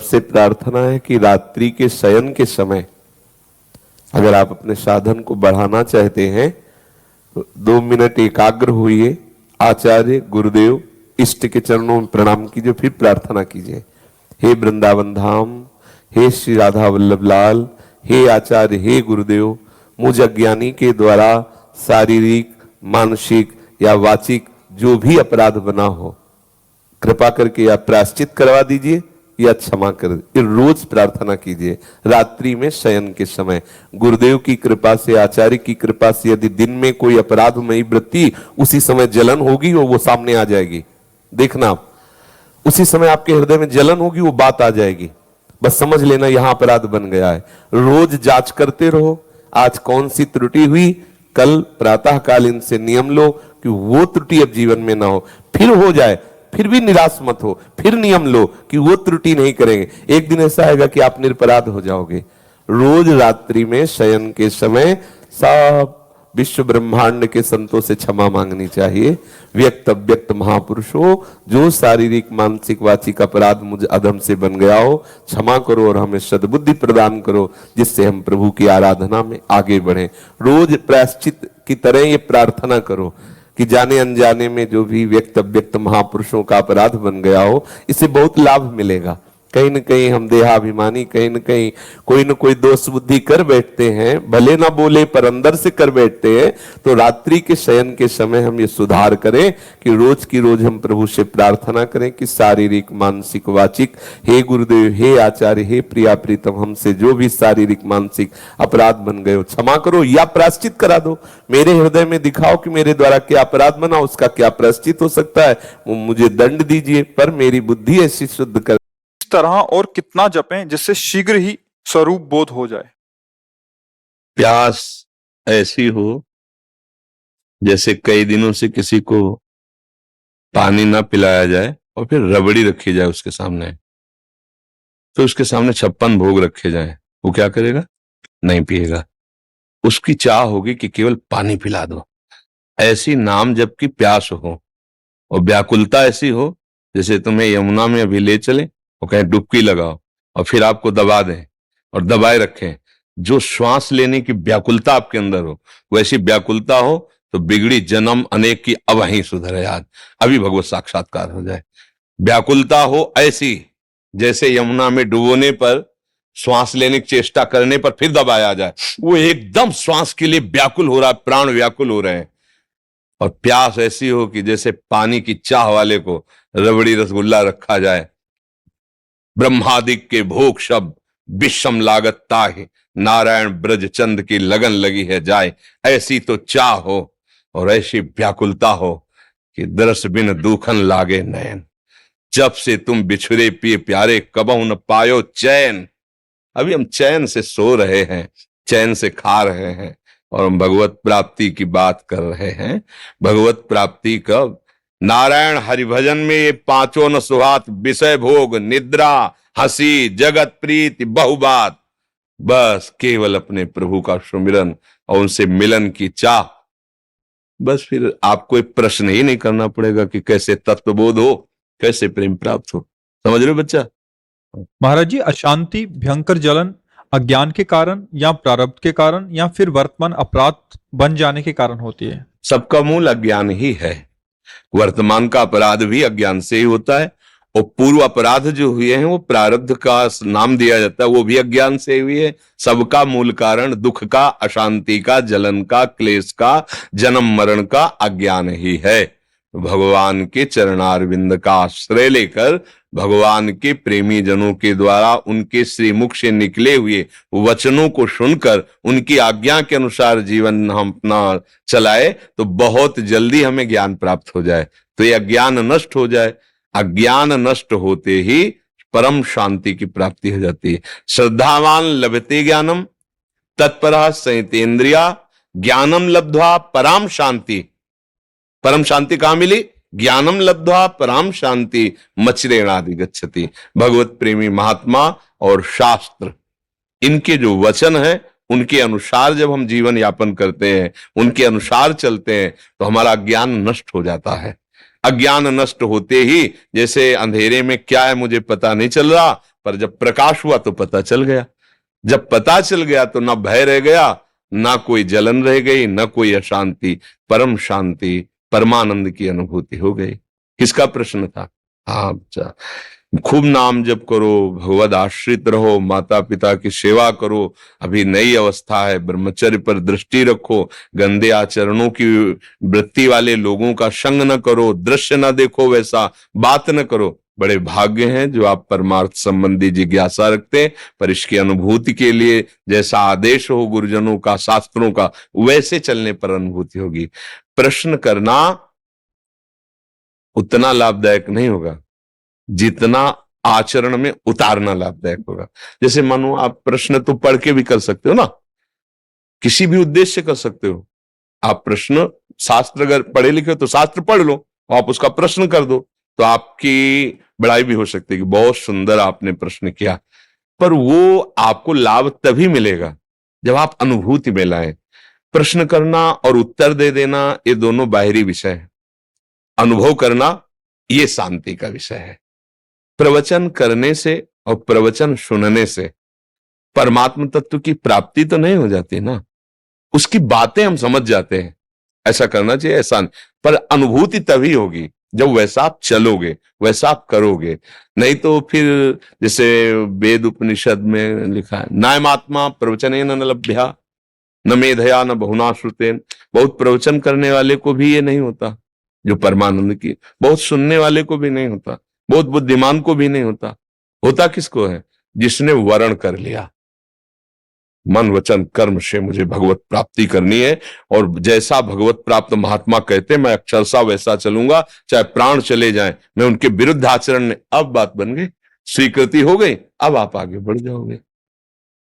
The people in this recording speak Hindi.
सबसे प्रार्थना है कि रात्रि के शयन के समय अगर आप अपने साधन को बढ़ाना चाहते हैं तो 2 मिनट एकाग्र होइए, आचार्य गुरुदेव इष्ट के चरणों में प्रणाम कीजिए, फिर प्रार्थना कीजिए। हे वृंदावन धाम, हे श्री राधा वल्लभ लाल, हे आचार्य, हे गुरुदेव, मुझ अज्ञानी के द्वारा शारीरिक, मानसिक या वाचिक जो भी अपराध बना हो, कृपा करके या प्रायश्चित करवा दीजिए या क्षमा कर दीजिए। रोज प्रार्थना कीजिए रात्रि में शयन के समय। गुरुदेव की कृपा से, आचार्य की कृपा से यदि दिन में कोई अपराधमयी वृत्ति, उसी समय जलन होगी और वो सामने आ जाएगी। देखना आप, उसी समय आपके हृदय में जलन होगी, वो बात आ जाएगी, बस समझ लेना यहां अपराध बन गया है। रोज जांच करते रहो, आज कौन सी त्रुटि हुई, कल प्रातः काल इनसे नियम लो कि वो त्रुटि अब जीवन में ना हो। फिर हो जाए फिर भी निराश मत हो, फिर नियम लो कि वो त्रुटि नहीं करेंगे। एक दिन ऐसा आएगा कि आप निरपराध हो जाओगे। रोज रात्रि में शयन के समय सब विश्व ब्रह्मांड के संतों से क्षमा मांगनी चाहिए। व्यक्त अव्यक्त महापुरुषों, जो शारीरिक, मानसिक, वाचिक अपराध मुझ अधम से बन गया हो, क्षमा करो और हमें सद्बुद्धि प्रदान करो, जिससे हम प्रभु की आराधना में आगे बढ़ें। रोज प्रायश्चित की तरह ये प्रार्थना करो कि जाने अनजाने में जो भी व्यक्त अव्यक्त महापुरुषों का अपराध बन गया हो, इससे बहुत लाभ मिलेगा। कहीं न कहीं हम देहाभिमानी, कहीं न कहीं कोई न कोई दोष बुद्धि कर बैठते हैं, भले ना बोले पर अंदर से कर बैठते हैं। तो रात्रि के शयन के समय हम ये सुधार करें कि रोज की रोज हम प्रभु से प्रार्थना करें कि शारीरिक, मानसिक, वाचिक, हे गुरुदेव, हे आचार्य, हे प्रिया प्रीतम, हमसे जो भी शारीरिक, मानसिक अपराध बन गए हो क्षमा करो या प्रायश्चित करा दो। मेरे हृदय में दिखाओ कि मेरे द्वारा क्या अपराध बना, उसका क्या प्रायश्चित हो सकता है, वो मुझे दंड दीजिए, पर मेरी बुद्धि ऐसी शुद्ध कर। तरह और कितना जपें जिससे शीघ्र ही स्वरूप बोध हो जाए। प्यास ऐसी हो जैसे कई दिनों से किसी को पानी ना पिलाया जाए और फिर रबड़ी रखी जाए उसके सामने, तो उसके सामने 56 भोग रखे जाएं, वो क्या करेगा? नहीं पिएगा। उसकी चाह होगी कि केवल पानी पिला दो। ऐसी नाम जबकि प्यास हो और व्याकुलता ऐसी हो जैसे तुम्हें यमुना में अभी ले चले और कहें डुबकी लगाओ और फिर आपको दबा दें और दबाए रखें। जो श्वास लेने की व्याकुलता आपके अंदर हो, वैसी व्याकुलता हो तो बिगड़ी जन्म अनेक की अब वहीं सुधरे आज, अभी भगवत साक्षात्कार हो जाए। व्याकुलता हो ऐसी जैसे यमुना में डुबोने पर, श्वास लेने की चेष्टा करने पर फिर दबाया जाए, वो एकदम श्वास के लिए व्याकुल हो रहा है, प्राण व्याकुल हो रहे हैं। और प्यास ऐसी हो कि जैसे पानी की चाह वाले को रबड़ी रसगुल्ला रखा जाए। ब्रह्मादिक के भोग शब्द विषम लागत ताहि, नारायण ब्रज चंद की लगन लगी है जाए। ऐसी तो चाह हो और ऐसी व्याकुलता हो कि दरस बिन दूखन लागे नयन। जब से तुम बिछुरे पिए प्यारे, कबहु न पायो चैन। अभी हम चैन से सो रहे हैं, चैन से खा रहे हैं और हम भगवत प्राप्ति की बात कर रहे हैं। भगवत प्राप्ति कब? नारायण हरिभजन में ये पांचों न सुहात, विषय भोग, निद्रा, हंसी, जगत प्रीति, बहुबात। बस केवल अपने प्रभु का सुमिरन और उनसे मिलन की चाह। बस फिर आपको एक प्रश्न ही नहीं करना पड़ेगा कि कैसे तत्वबोध हो, कैसे प्रेम प्राप्त हो। समझ रहे हो बच्चा? महाराज जी, अशांति, भयंकर जलन अज्ञान के कारण या प्रारब्ध के कारण या फिर वर्तमान अपराध बन जाने के कारण होती है? सबका मूल अज्ञान ही है। वर्तमान का अपराध भी अज्ञान से ही होता है और पूर्व अपराध जो हुए हैं वो प्रारब्ध का नाम दिया जाता है, वो भी अज्ञान से हुई है। सबका मूल कारण दुख का, अशांति का, जलन का, क्लेश का, जन्म मरण का अज्ञान ही है। भगवान के चरणारविंद का आश्रय लेकर भगवान के प्रेमी जनों के द्वारा उनके श्रीमुख से निकले हुए वचनों को सुनकर उनकी आज्ञा के अनुसार जीवन हम अपना चलाए तो बहुत जल्दी हमें ज्ञान प्राप्त हो जाए, तो ये अज्ञान नष्ट हो जाए। अज्ञान नष्ट होते ही परम शांति की प्राप्ति हो जाती है। श्रद्धावान लभते ज्ञानम तत्परः संयतेन्द्रिया, ज्ञानम लब्ध्वा पराम शांति। परम शांति कहां मिली? ज्ञानम लब्ध्वा पराम शांति मचरेणादि गच्छति। भगवत प्रेमी महात्मा और शास्त्र, इनके जो वचन है उनके अनुसार जब हम जीवन यापन करते हैं, उनके अनुसार चलते हैं तो हमारा ज्ञान नष्ट हो जाता है। अज्ञान नष्ट होते ही जैसे अंधेरे में क्या है मुझे पता नहीं चल रहा, पर जब प्रकाश हुआ तो पता चल गया। जब पता चल गया तो ना भय रह गया, ना कोई जलन रह गई, ना कोई अशांति, परम शांति, परमानंद की अनुभूति हो गई। किसका प्रश्न था? हाँ, अच्छा, खूब नाम जप करो, भगवद आश्रित रहो, माता पिता की सेवा करो, अभी नई अवस्था है, ब्रह्मचर्य पर दृष्टि रखो, गंदे आचरणों की वृत्ति वाले लोगों का संग न करो, दृश्य न देखो, वैसा बात न करो। बड़े भाग्य हैं जो आप परमार्थ संबंधी जिज्ञासा रखते हैं, पर इसकी अनुभूति के लिए जैसा आदेश हो गुरुजनों का, शास्त्रों का, वैसे चलने पर अनुभूति होगी। प्रश्न करना उतना लाभदायक नहीं होगा जितना आचरण में उतारना लाभदायक होगा। जैसे मानो आप प्रश्न तो पढ़ के भी कर सकते हो ना, किसी भी उद्देश्य से कर सकते हो। आप प्रश्न, शास्त्र अगर पढ़े लिखे हो तो शास्त्र पढ़ लो, आप उसका प्रश्न कर दो, तो आपकी बड़ाई भी हो सकती है कि बहुत सुंदर आपने प्रश्न किया। पर वो आपको लाभ तभी मिलेगा जब आप अनुभूति में लाए। प्रश्न करना और उत्तर दे देना ये दोनों बाहरी विषय है, अनुभव करना ये शांति का विषय है। प्रवचन करने से और प्रवचन सुनने से परमात्म तत्व की प्राप्ति तो नहीं हो जाती ना, उसकी बातें हम समझ जाते हैं, ऐसा करना चाहिए, ऐसा नहीं। पर अनुभूति तभी होगी जब वैसा आप चलोगे, वैसा आप करोगे। नहीं तो फिर जैसे वेद उपनिषद में लिखा है, नायमात्मा प्रवचनेन न लभ्या न मेधया न बहुना श्रुतेन। बहुत प्रवचन करने वाले को भी ये नहीं होता जो परमानंद की, बहुत सुनने वाले को भी नहीं होता, बहुत बुद्धिमान को भी नहीं होता। होता किसको है? जिसने वर्ण कर लिया, मन वचन कर्म से मुझे भगवत प्राप्ति करनी है, और जैसा भगवत प्राप्त महात्मा कहते हैं मैं अक्षरशः वैसा चलूंगा, चाहे प्राण चले जाएं, मैं उनके विरुद्ध आचरण नहीं। अब बात बन गई, स्वीकृति हो गई, अब आप आगे बढ़ जाओगे।